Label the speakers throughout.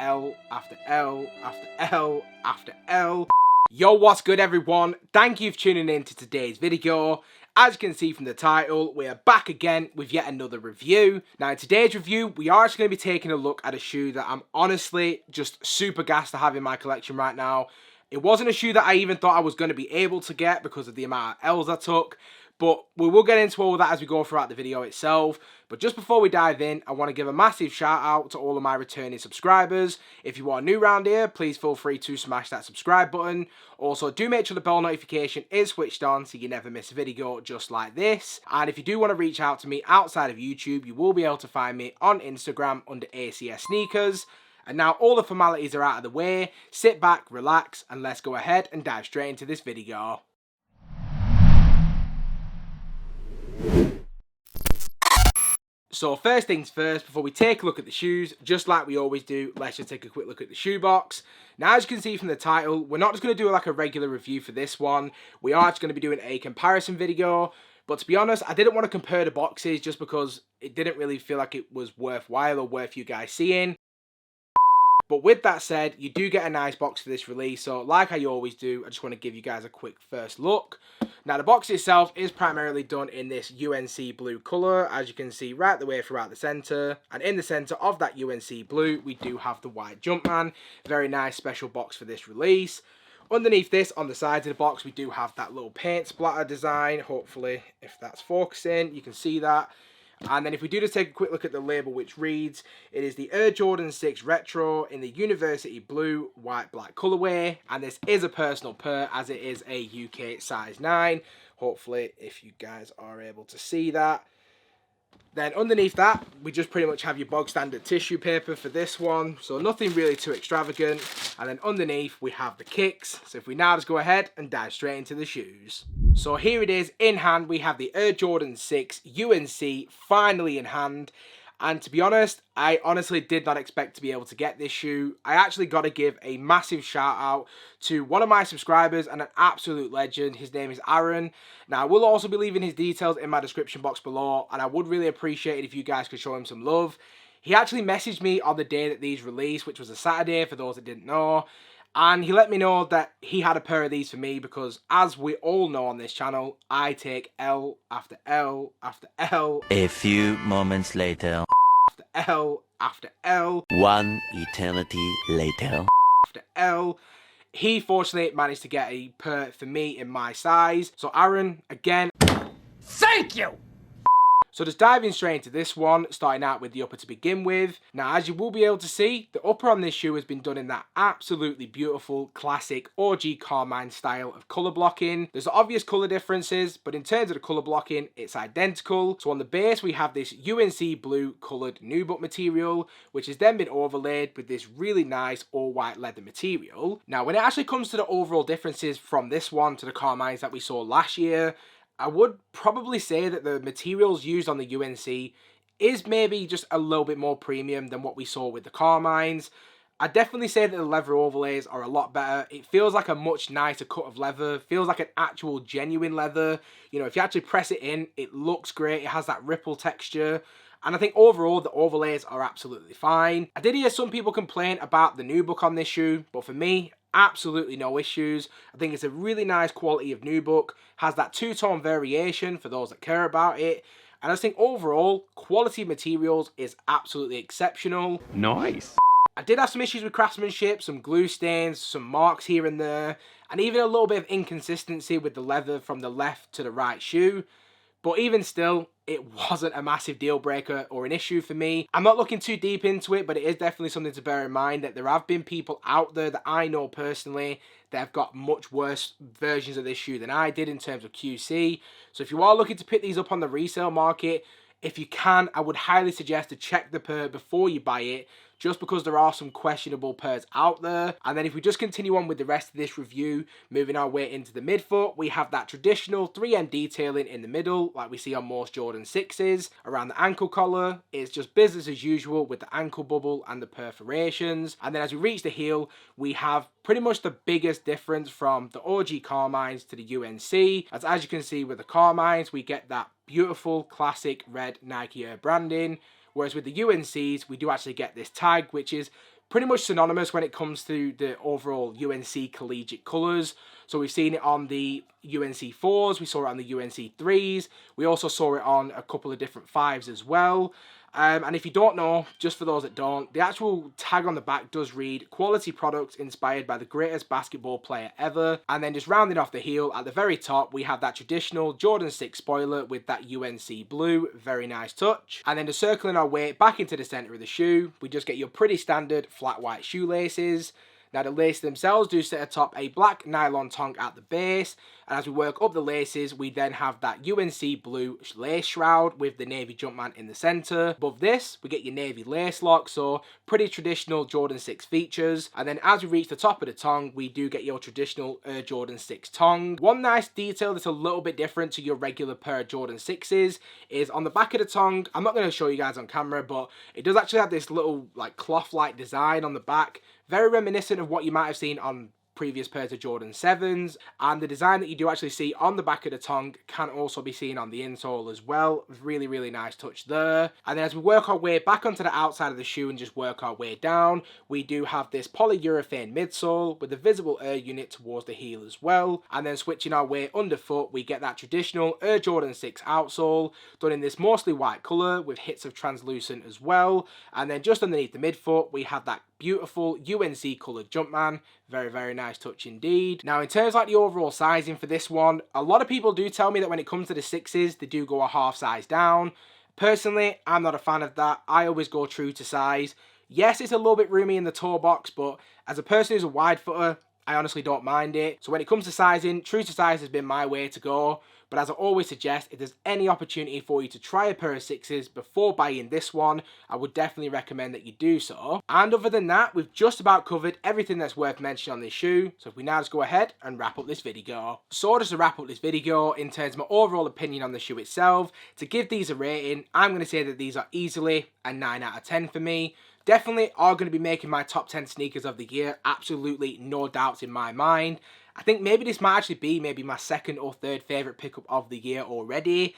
Speaker 1: L after L after L after L. Yo, what's good everyone? Thank you for tuning in to today's video. As you can see from the title, we are back again with yet another review. Now in today's review, we are actually going to be taking a look at a shoe that I'm honestly just super gassed to have in my collection right now. It wasn't a shoe that I even thought I was going to be able to get because of the amount of L's I took. But we will get into all of that as we go throughout the video itself. But just before we dive in, I want to give a massive shout out to all of my returning subscribers. If you are new around here, please feel free to smash that subscribe button. Also, do make sure the bell notification is switched on so you never miss a video just like this. And if you do want to reach out to me outside of YouTube, you will be able to find me on Instagram under ACS Sneakers. And now all the formalities are out of the way. Sit back, relax, and let's go ahead and dive straight into this video. So first things first, before we take a look at the shoes, just like we always do, let's just take a quick look at the shoe box. Now as you can see from the title, we're not just going to do like a regular review for this one. We are just going to be doing a comparison video. But to be honest, I didn't want to compare the boxes just because it didn't really feel like it was worthwhile or worth you guys seeing. But with that said, you do get a nice box for this release, so like I always do, I just want to give you guys a quick first look. Now the box itself is primarily done in this UNC blue colour, as you can see right the way throughout the centre. And in the centre of that UNC blue, we do have the white Jumpman. Very nice special box for this release. Underneath this, on the sides of the box, we do have that little paint splatter design. Hopefully, if that's focusing, you can see that. And then if we do just take a quick look at the label, which reads, it is the Air Jordan 6 Retro in the University Blue, White, Black colourway. And this is a personal pair as it is a UK size 9. Hopefully, if you guys are able to see that. Then underneath that, we just pretty much have your bog standard tissue paper for this one. So nothing really too extravagant. And then underneath, we have the kicks. So if we now just go ahead and dive straight into the shoes. So here it is in hand. We have the Air Jordan 6 UNC finally in hand. And to be honest, I honestly did not expect to be able to get this shoe. I actually got to give a massive shout out to one of my subscribers and an absolute legend. His name is Aaron. Now, I will also be leaving his details in my description box below, and I would really appreciate it if you guys could show him some love. He actually messaged me on the day that these released, which was a Saturday for those that didn't know. And he let me know that he had a pair of these for me because, as we all know on this channel, I take L after L after L.
Speaker 2: A few moments later.
Speaker 1: After L after L.
Speaker 2: One eternity later.
Speaker 1: After L. He fortunately managed to get a pair for me in my size. So Aaron, again,
Speaker 3: thank you!
Speaker 1: So just diving straight into this one, starting out with the upper to begin with. Now, as you will be able to see, the upper on this shoe has been done in that absolutely beautiful, classic OG Carmine style of colour blocking. There's obvious colour differences, but in terms of the colour blocking, it's identical. So on the base, we have this UNC blue coloured nubuck material, which has then been overlaid with this really nice all-white leather material. Now, when it actually comes to the overall differences from this one to the Carmines that we saw last year, I would probably say that the materials used on the UNC is maybe just a little bit more premium than what we saw with the Carmines. I'd definitely say that the leather overlays are a lot better. It feels like a much nicer cut of leather. Feels like an actual genuine leather. You know, if you actually press it in, it looks great. It has that ripple texture. And I think overall, the overlays are absolutely fine. I did hear some people complain about the nubuck on this shoe, but for me, absolutely no issues. I think it's a really nice quality of nubuck. Has that two-tone variation for those that care about it. And I just think overall, quality materials is absolutely exceptional.
Speaker 3: Nice.
Speaker 1: I did have some issues with craftsmanship, some glue stains, some marks here and there, and even a little bit of inconsistency with the leather from the left to the right shoe. But even still, it wasn't a massive deal breaker or an issue for me. I'm not looking too deep into it, but it is definitely something to bear in mind that there have been people out there that I know personally that have got much worse versions of this shoe than I did in terms of QC. So if you are looking to pick these up on the resale market, if you can, I would highly suggest to check the pair before you buy it, just because there are some questionable pairs out there. And then if we just continue on with the rest of this review, moving our way into the midfoot, we have that traditional 3M detailing in the middle, like we see on most Jordan 6s. Around the ankle collar, it's just business as usual with the ankle bubble and the perforations. And then as we reach the heel, we have pretty much the biggest difference from the OG Carmines to the UNC. As you can see with the Carmines, we get that beautiful classic red Nike Air branding. Whereas with the UNCs, we do actually get this tag, which is pretty much synonymous when it comes to the overall UNC collegiate colours. So we've seen it on the UNC 4s, we saw it on the UNC 3s, we also saw it on a couple of different 5s as well. And if you don't know, just for those that don't, the actual tag on the back does read quality products inspired by the greatest basketball player ever. And then just rounding off the heel at the very top, we have that traditional Jordan 6 spoiler with that UNC blue, very nice touch. And then just circling our way back into the center of the shoe, we just get your pretty standard flat white shoelaces. Now the laces themselves do sit atop a black nylon tongue at the base, and as we work up the laces, we then have that UNC blue lace shroud with the navy Jumpman in the centre. Above this, we get your navy lace lock, so pretty traditional Jordan 6 features. And then as we reach the top of the tongue, we do get your traditional Air Jordan 6 tongue. One nice detail that's a little bit different to your regular pair of Jordan 6s is on the back of the tongue. I'm not going to show you guys on camera, but it does actually have this little like cloth-like design on the back. Very reminiscent of what you might have seen on previous pairs of Jordan 7s, and the design that you do actually see on the back of the tongue can also be seen on the insole as well. Really, really nice touch there. And then as we work our way back onto the outside of the shoe and just work our way down, we do have this polyurethane midsole with a visible air unit towards the heel as well. And then switching our way underfoot, we get that traditional Air Jordan 6 outsole done in this mostly white colour with hits of translucent as well. And then just underneath the midfoot, we have that beautiful UNC coloured Jumpman. Very, very nice touch indeed. Now in terms of like the overall sizing for this one, a lot of people do tell me that when it comes to the 6s, they do go a half size down. Personally, I'm not a fan of that. I always go true to size. Yes, it's a little bit roomy in the toe box, but as a person who's a wide footer, I honestly don't mind it. So when it comes to sizing, true to size has been my way to go. But as I always suggest, if there's any opportunity for you to try a pair of 6s before buying this one, I would definitely recommend that you do so. And other than that, we've just about covered everything that's worth mentioning on this shoe. So if we now just go ahead and wrap up this video. So just to wrap up this video, in terms of my overall opinion on the shoe itself, to give these a rating, I'm going to say that these are easily a 9 out of 10 for me. Definitely are going to be making my top 10 sneakers of the year, absolutely no doubts in my mind. I think maybe this might actually be maybe my second or third favourite pickup of the year already.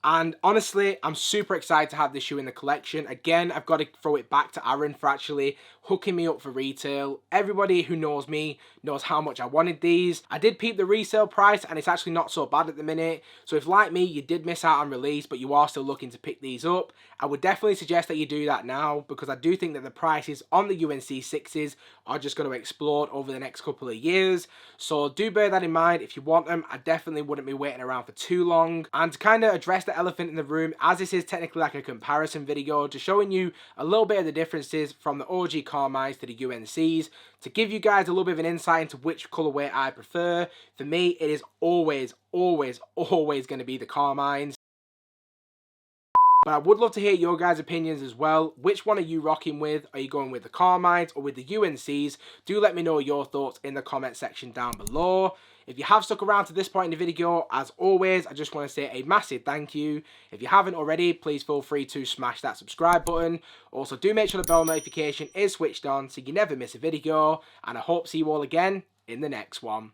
Speaker 1: And honestly, I'm super excited to have this shoe in the collection. Again, I've got to throw it back to Aaron for actually hooking me up for retail. Everybody who knows me knows how much I wanted these. I did peep the resale price and it's actually not so bad at the minute. So if like me, you did miss out on release, but you are still looking to pick these up, I would definitely suggest that you do that now, because I do think that the prices on the UNC 6s are just going to explode over the next couple of years. So do bear that in mind. If you want them, I definitely wouldn't be waiting around for too long. And to kind of address the elephant in the room, as this is technically like a comparison video, just showing you a little bit of the differences from the OG Carmines to the UNCs, to give you guys a little bit of an insight into which colorway I prefer. For me, it is always going to be the Carmines. But I would love to hear your guys' opinions as well. Which one are you rocking with? Are you going with the Carmines or with the UNCs? Do let me know your thoughts in the comment section down below. If you have stuck around to this point in the video, as always, I just want to say a massive thank you. If you haven't already, please feel free to smash that subscribe button. Also, do make sure the bell notification is switched on so you never miss a video. And I hope to see you all again in the next one.